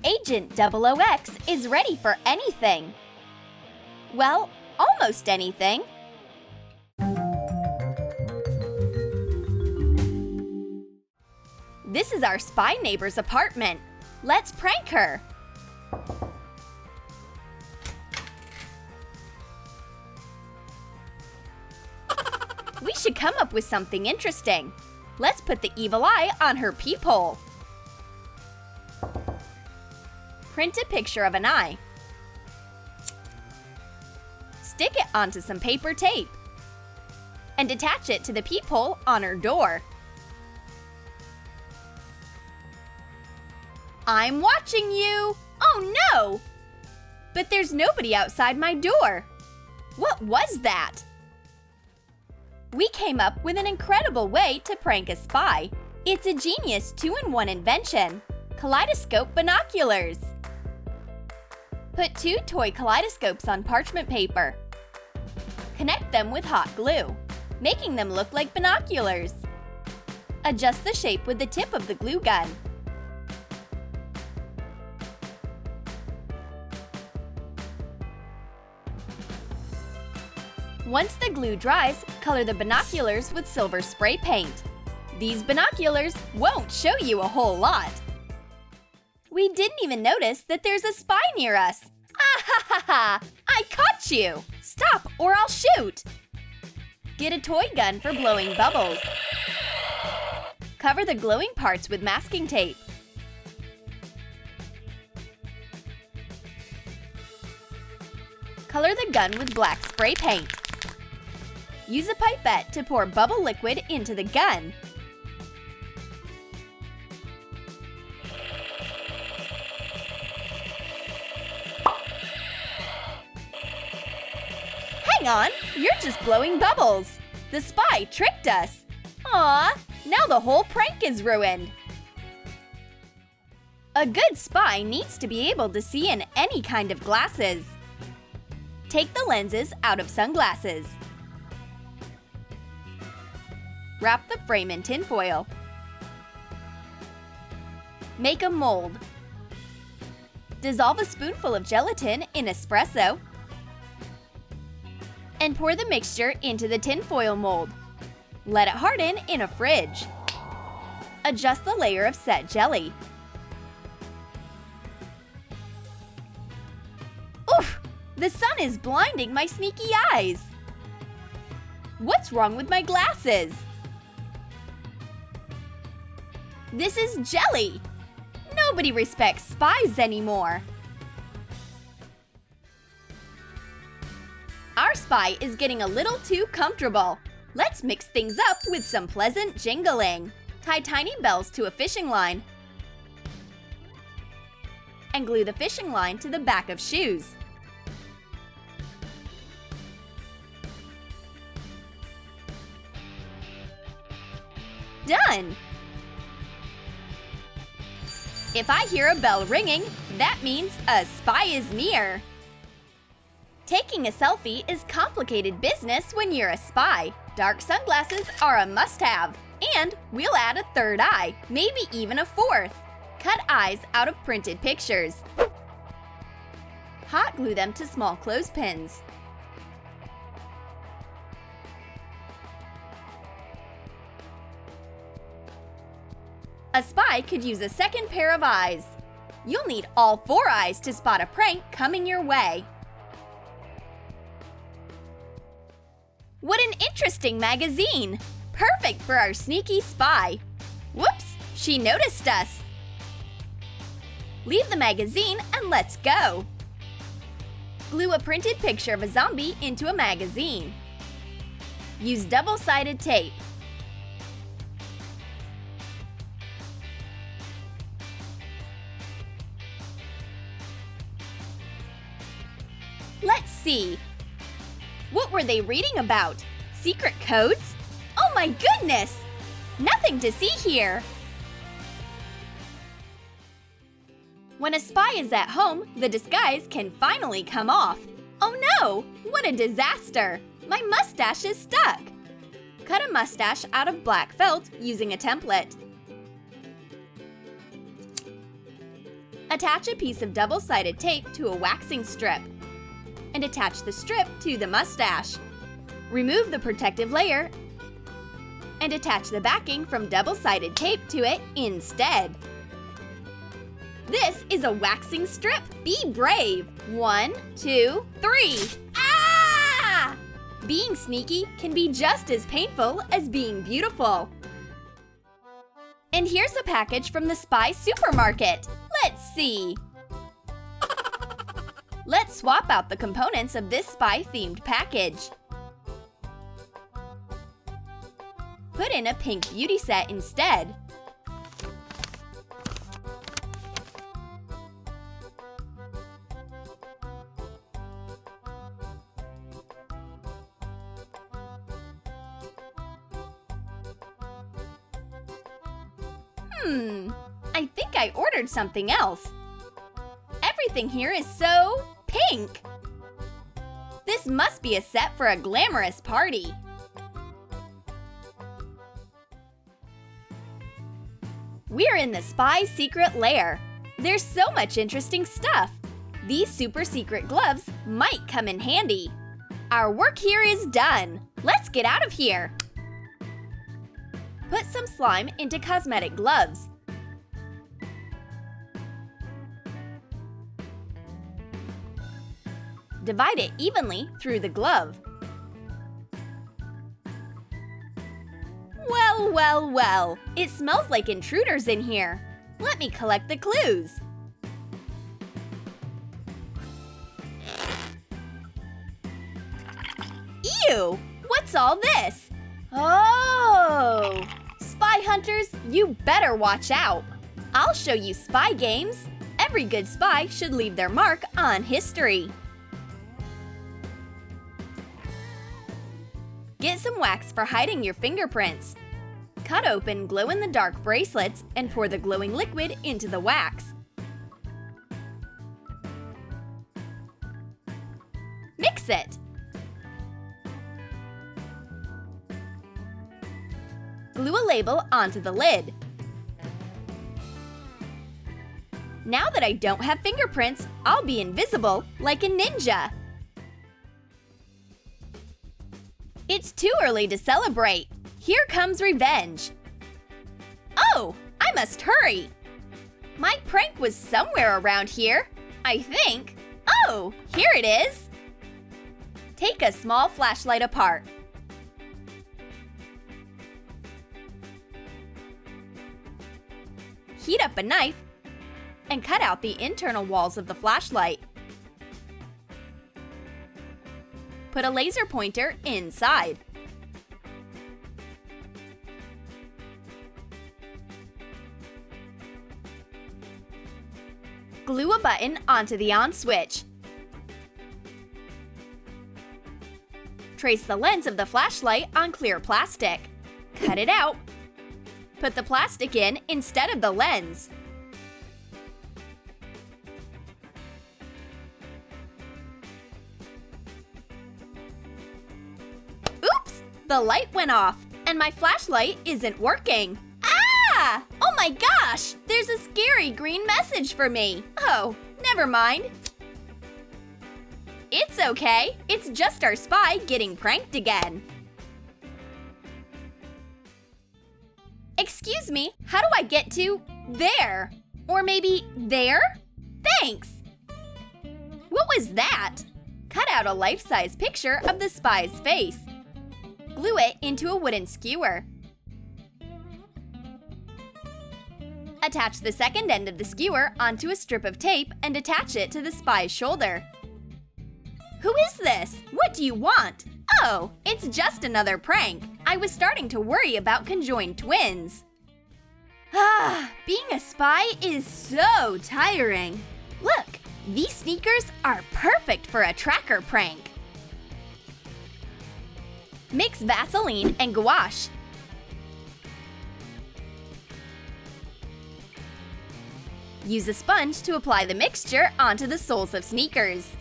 Agent 000X is ready for anything. Well, almost anything. This is our spy neighbor's apartment. Let's prank her. We should come up with something interesting. Let's put the evil eye on her peephole. Print a picture of an eye. Stick it onto some paper tape. And attach it to the peephole on her door. I'm watching you! Oh no! But there's nobody outside my door. What was that? We came up with an incredible way to prank a spy. It's a genius 2-in-1 invention. Kaleidoscope binoculars. Put 2 toy kaleidoscopes on parchment paper. Connect them with hot glue, making them look like binoculars. Adjust the shape with the tip of the glue gun. Once the glue dries, color the binoculars with silver spray paint. These binoculars won't show you a whole lot. We didn't even notice that there's a spy near us. Ah ha ha ha! I caught you! Stop or I'll shoot! Get a toy gun for blowing bubbles. Cover the glowing parts with masking tape. Color the gun with black spray paint. Use a pipette to pour bubble liquid into the gun. Hang on, you're just blowing bubbles. The spy tricked us. Aw, now the whole prank is ruined. A good spy needs to be able to see in any kind of glasses. Take the lenses out of sunglasses. Wrap the frame in tinfoil. Make a mold. Dissolve a spoonful of gelatin in espresso and pour the mixture into the tinfoil mold. Let it harden in a fridge. Adjust the layer of set jelly. Oof! The sun is blinding my sneaky eyes. What's wrong with my glasses? This is jelly! Nobody respects spies anymore. Our spy is getting a little too comfortable. Let's mix things up with some pleasant jingling. Tie tiny bells to a fishing line and glue the fishing line to the back of shoes. Done! If I hear a bell ringing, that means a spy is near. Taking a selfie is complicated business when you're a spy. Dark sunglasses are a must-have. And we'll add a third eye, maybe even a fourth. Cut eyes out of printed pictures. Hot glue them to small clothespins. A spy could use a second pair of eyes. You'll need all 4 eyes to spot a prank coming your way. What an interesting magazine! Perfect for our sneaky spy. Whoops! She noticed us. Leave the magazine and let's go. Glue a printed picture of a zombie into a magazine. Use double-sided tape. Let's see. What were they reading about? Secret codes? Oh my goodness! Nothing to see here. When a spy is at home, the disguise can finally come off. Oh no! What a disaster! My mustache is stuck. Cut a mustache out of black felt using a template. Attach a piece of double-sided tape to a waxing strip and attach the strip to the mustache. Remove the protective layer and attach the backing from double-sided tape to it instead. This is a waxing strip. Be brave. 1, 2, 3. Ah! Being sneaky can be just as painful as being beautiful. And here's a package from the Spy supermarket. Let's see. Let's swap out the components of this spy-themed package. Put in a pink beauty set instead. I think I ordered something else. Everything here is so pink. This must be a set for a glamorous party. We're in the spy's secret lair. There's so much interesting stuff. These super secret gloves might come in handy. Our work here is done. Let's get out of here. Put some slime into cosmetic gloves. Divide it evenly through the glove. Well, well, well. It smells like intruders in here. Let me collect the clues. Ew! What's all this? Oh! Spy hunters, you better watch out. I'll show you spy games. Every good spy should leave their mark on history. Get some wax for hiding your fingerprints. Cut open glow-in-the-dark bracelets and pour the glowing liquid into the wax. Mix it. Glue a label onto the lid. Now that I don't have fingerprints, I'll be invisible like a ninja. It's too early to celebrate. Here comes revenge. Oh, I must hurry. My prank was somewhere around here, I think. Oh, here it is. Take a small flashlight apart. Heat up a knife and cut out the internal walls of the flashlight. Put a laser pointer inside. Glue a button onto the on switch. Trace the lens of the flashlight on clear plastic. Cut it out. Put the plastic in instead of the lens. Oops! The light went off, and my flashlight isn't working. Ah! Oh my gosh! There's a scary green message for me. Oh, never mind. It's okay. It's just our spy getting pranked again. Excuse me, how do I get to there? Or maybe there? Thanks! What was that? Cut out a life-size picture of the spy's face. Glue it into a wooden skewer. Attach the second end of the skewer onto a strip of tape and attach it to the spy's shoulder. Who is this? What do you want? Oh, it's just another prank. I was starting to worry about conjoined twins. Being a spy is so tiring. Look, these sneakers are perfect for a tracker prank. Mix Vaseline and gouache. Use a sponge to apply the mixture onto the soles of sneakers.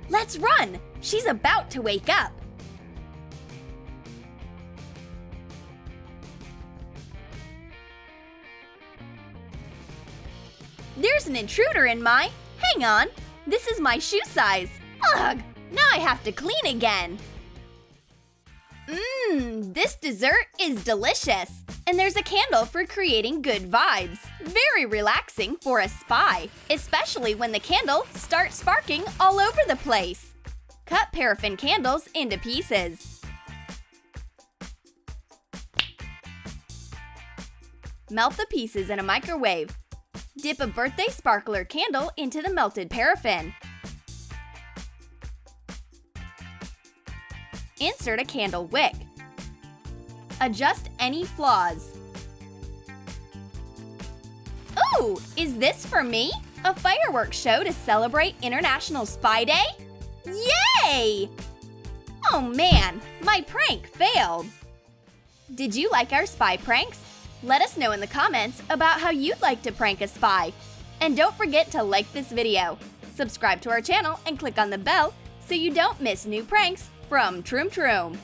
Let's run! She's about to wake up. There's an intruder in my… Hang on, this is my shoe size. Ugh, now I have to clean again. This dessert is delicious. And there's a candle for creating good vibes. Very relaxing for a spy, especially when the candle starts sparking all over the place. Cut paraffin candles into pieces. Melt the pieces in a microwave. Dip a birthday sparkler candle into the melted paraffin. Insert a candle wick. Adjust any flaws. Ooh, is this for me? A fireworks show to celebrate International Spy Day? Yay! Oh man, my prank failed. Did you like our spy pranks? Let us know in the comments about how you'd like to prank a spy. And don't forget to like this video, subscribe to our channel, and click on the bell so you don't miss new pranks from Troom Troom.